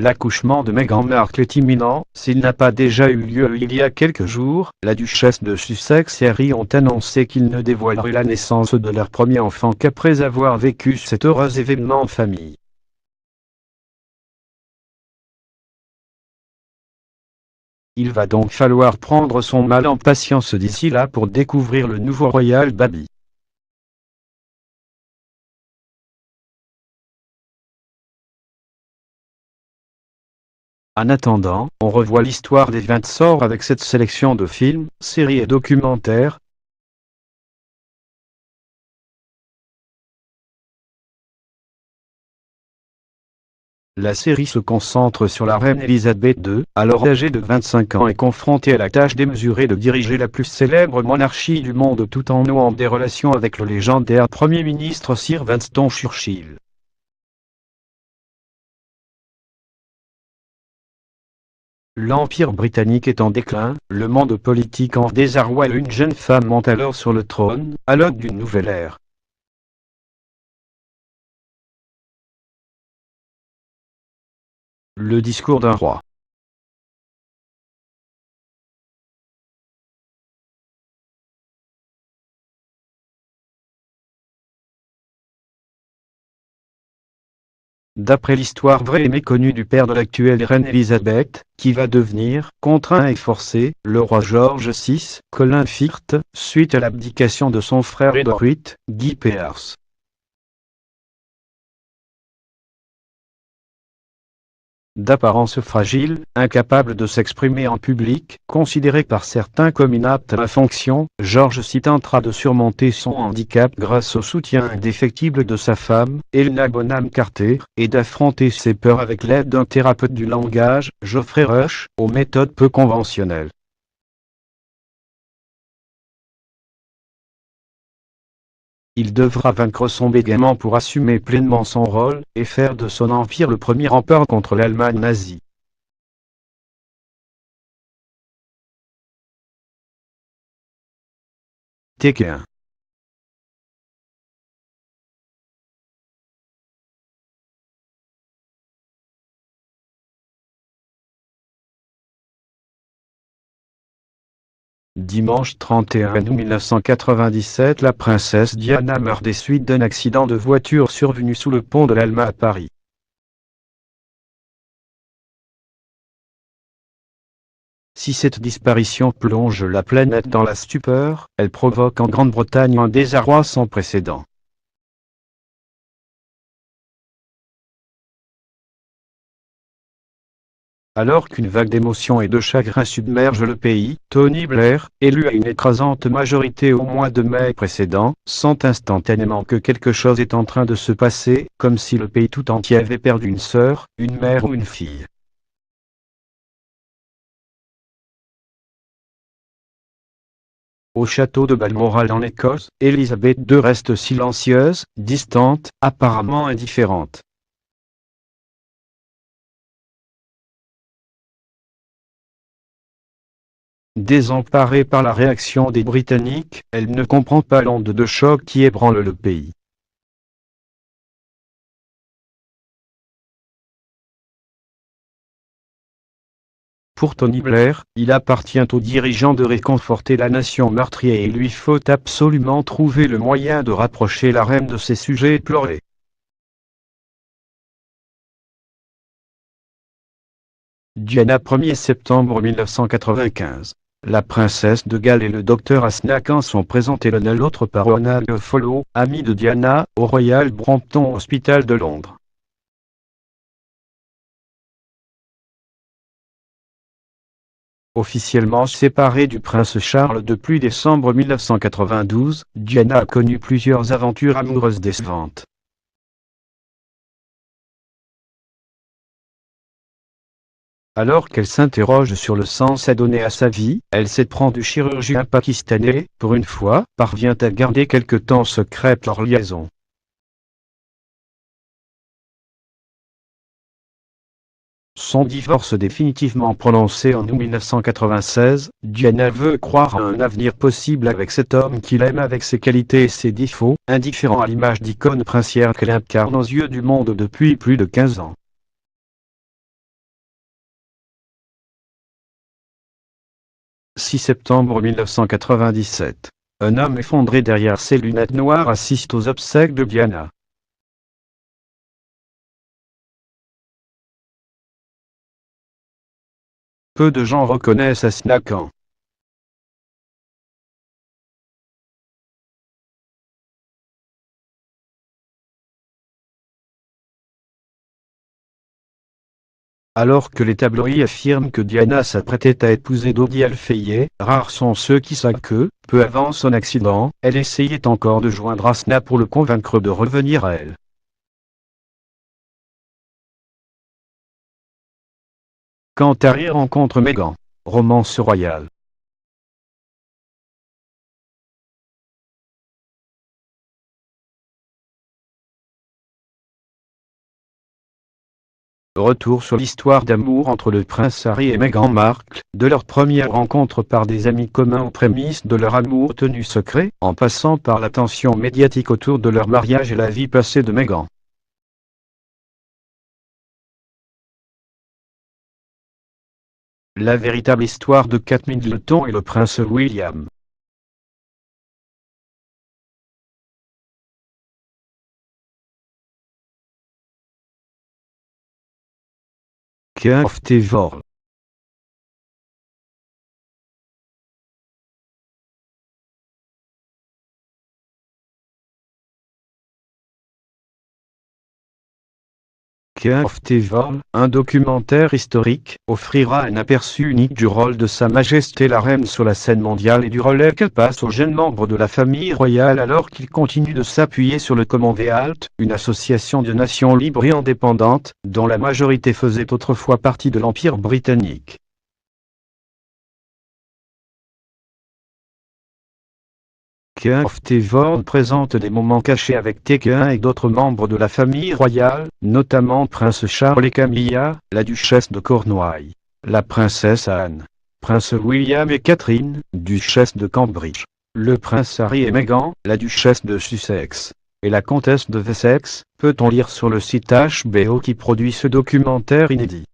l'accouchement de Meghan Markle est imminent, s'il n'a pas déjà eu lieu il y a quelques jours. La duchesse de Sussex et Harry ont annoncé qu'ils ne dévoileraient la naissance de leur premier enfant qu'après avoir vécu cet heureux événement en famille. Il va donc falloir prendre son mal en patience d'ici là pour découvrir le nouveau Royal Baby. En attendant, on revoit l'histoire des Windsor avec cette sélection de films, séries et documentaires. La série se concentre sur la reine Elisabeth II, alors âgée de 25 ans et confrontée à la tâche démesurée de diriger la plus célèbre monarchie du monde tout en nouant des relations avec le légendaire Premier ministre Sir Winston Churchill. L'Empire britannique est en déclin, le monde politique en désarroi et une jeune femme monte alors sur le trône, à l'aube d'une nouvelle ère. Le discours d'un roi. D'après l'histoire vraie et méconnue du père de l'actuelle reine Elisabeth, qui va devenir, contraint et forcé, le roi George VI, Colin Firth, suite à l'abdication de son frère Edward VIII, Guy Pearce. D'apparence fragile, incapable de s'exprimer en public, considéré par certains comme inapte à la fonction, George VI tentera de surmonter son handicap grâce au soutien indéfectible de sa femme, Helena Bonham Carter, et d'affronter ses peurs avec l'aide d'un thérapeute du langage, Geoffrey Rush, aux méthodes peu conventionnelles. Il devra vaincre son bégaiement pour assumer pleinement son rôle, et faire de son empire le premier rempart contre l'Allemagne nazie. Tekken. Dimanche 31 août 1997, la princesse Diana meurt des suites d'un accident de voiture survenu sous le pont de l'Alma à Paris. Si cette disparition plonge la planète dans la stupeur, elle provoque en Grande-Bretagne un désarroi sans précédent. Alors qu'une vague d'émotion et de chagrin submerge le pays, Tony Blair, élu à une écrasante majorité au mois de mai précédent, sent instantanément que quelque chose est en train de se passer, comme si le pays tout entier avait perdu une sœur, une mère ou une fille. Au château de Balmoral en Écosse, Elisabeth II reste silencieuse, distante, apparemment indifférente. Désemparée par la réaction des Britanniques, elle ne comprend pas l'onde de choc qui ébranle le pays. Pour Tony Blair, il appartient aux dirigeants de réconforter la nation meurtrie et il lui faut absolument trouver le moyen de rapprocher la reine de ses sujets éplorés. Diana 1er septembre 1995. La princesse de Galles et le docteur Asnaquin sont présentés l'un à l'autre par Ronald Follow, ami de Diana, au Royal Brompton Hospital de Londres. Officiellement séparée du prince Charles depuis décembre 1992, Diana a connu plusieurs aventures amoureuses décevantes. Alors qu'elle s'interroge sur le sens à donner à sa vie, elle s'éprend du chirurgien pakistanais, pour une fois, parvient à garder quelque temps secrète leur liaison. Son divorce définitivement prononcé en août 1996, Diana veut croire à un avenir possible avec cet homme qu'il aime avec ses qualités et ses défauts, indifférent à l'image d'icône princière qu'elle incarne aux yeux du monde depuis plus de 15 ans. 6 septembre 1997. Un homme effondré derrière ses lunettes noires assiste aux obsèques de Diana. Peu de gens reconnaissent Asna Khan. Alors que les tabloïds affirment que Diana s'apprêtait à épouser Dodi Al-Fayed, rares sont ceux qui savent que, peu avant son accident, elle essayait encore de joindre Asna pour le convaincre de revenir à elle. Quand Harry rencontre Meghan. Romance royale. Retour sur l'histoire d'amour entre le prince Harry et Meghan Markle, de leur première rencontre par des amis communs aux prémices de leur amour tenu secret, en passant par l'attention médiatique autour de leur mariage et la vie passée de Meghan. La véritable histoire de Kate Middleton et le prince William. King of the World. King of the World, un documentaire historique, offrira un aperçu unique du rôle de Sa Majesté la Reine sur la scène mondiale et du relais qu'elle passe aux jeunes membres de la famille royale alors qu'ils continuent de s'appuyer sur le Commonwealth, une association de nations libres et indépendantes, dont la majorité faisait autrefois partie de l'Empire britannique. King of the World présente des moments cachés avec Tekken et d'autres membres de la famille royale, notamment Prince Charles et Camilla, la duchesse de Cornouailles, la princesse Anne, Prince William et Catherine, duchesse de Cambridge, le prince Harry et Meghan, la duchesse de Sussex, et la comtesse de Wessex, peut-on lire sur le site HBO qui produit ce documentaire inédit.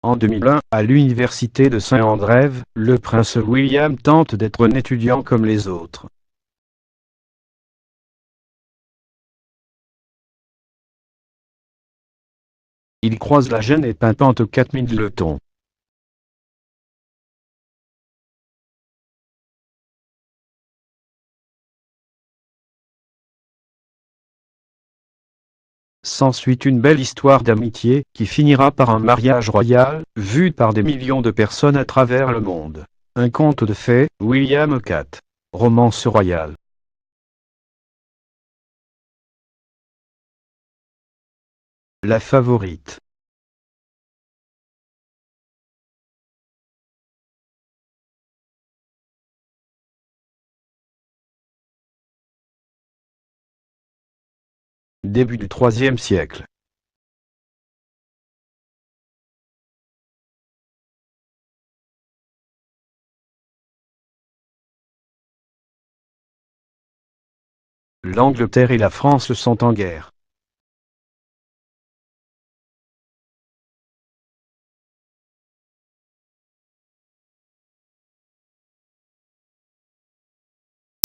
En 2001, à l'université de Saint-Andrews, le prince William tente d'être un étudiant comme les autres. Il croise la jeune et pimpante Kate Middleton. S'ensuit une belle histoire d'amitié, qui finira par un mariage royal, vu par des millions de personnes à travers le monde. Un conte de fées, William Kate. Romance royale. La favorite. Début du IIIe siècle. L'Angleterre et la France sont en guerre.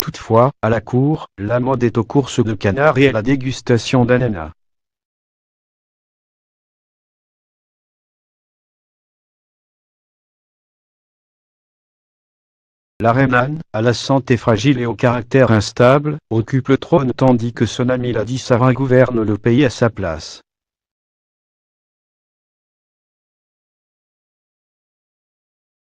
Toutefois, à la cour, la mode est aux courses de canards et à la dégustation d'ananas. La reine Anne, à la santé fragile et au caractère instable, occupe le trône tandis que son amie Lady Sarah gouverne le pays à sa place.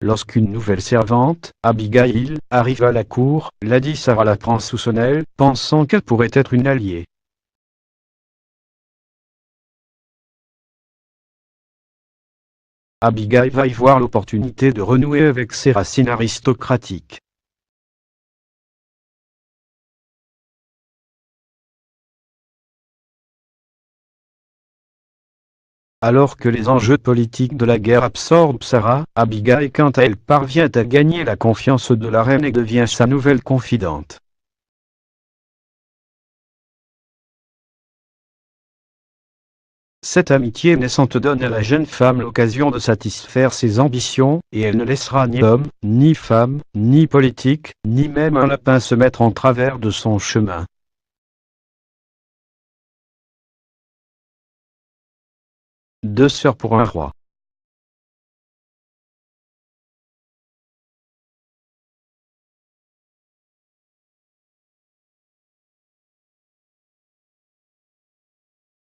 Lorsqu'une nouvelle servante, Abigail, arrive à la cour, Lady Sarah la prend sous son aile, pensant qu'elle pourrait être une alliée. Abigail va y voir l'opportunité de renouer avec ses racines aristocratiques. Alors que les enjeux politiques de la guerre absorbent Sarah, Abigail quant à elle parvient à gagner la confiance de la reine et devient sa nouvelle confidente. Cette amitié naissante donne à la jeune femme l'occasion de satisfaire ses ambitions, et elle ne laissera ni homme, ni femme, ni politique, ni même un lapin se mettre en travers de son chemin. Deux sœurs pour un roi.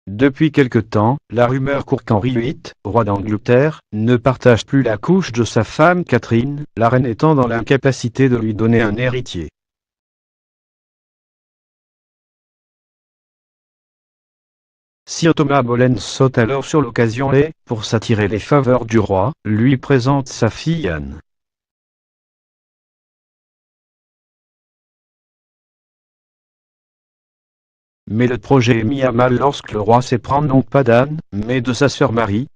Depuis quelque temps, la rumeur court qu'Henri VIII, roi d'Angleterre, ne partage plus la couche de sa femme Catherine, la reine étant dans l'incapacité de lui donner un héritier. Sir Thomas Boleyn saute alors sur l'occasion et, pour s'attirer les faveurs du roi, lui présente sa fille Anne. Mais le projet est mis à mal lorsque le roi s'éprend non pas d'Anne, mais de sa sœur Marie.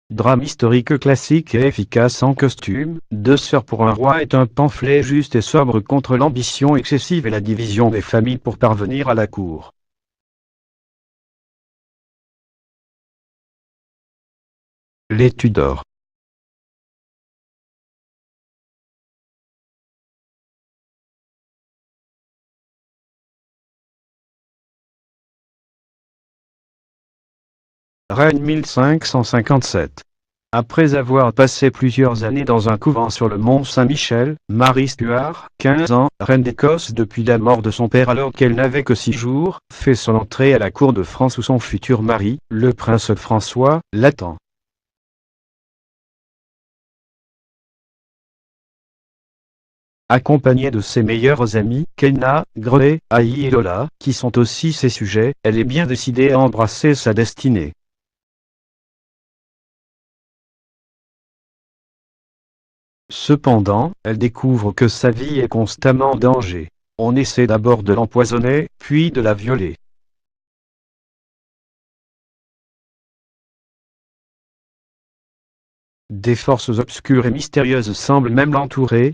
Drame historique classique et efficace en costume, Deux sœurs pour un roi est un pamphlet juste et sobre contre l'ambition excessive et la division des familles pour parvenir à la cour. Les Tudors. Règne 1557. Après avoir passé plusieurs années dans un couvent sur le mont Saint-Michel, Marie Stuart, 15 ans, reine d'Écosse depuis la mort de son père alors qu'elle n'avait que 6 jours, fait son entrée à la cour de France où son futur mari, le prince François, l'attend. Accompagnée de ses meilleurs amis, Kenna, Grey, Aïe et Lola, qui sont aussi ses sujets, elle est bien décidée à embrasser sa destinée. Cependant, elle découvre que sa vie est constamment en danger. On essaie d'abord de l'empoisonner, puis de la violer. Des forces obscures et mystérieuses semblent même l'entourer,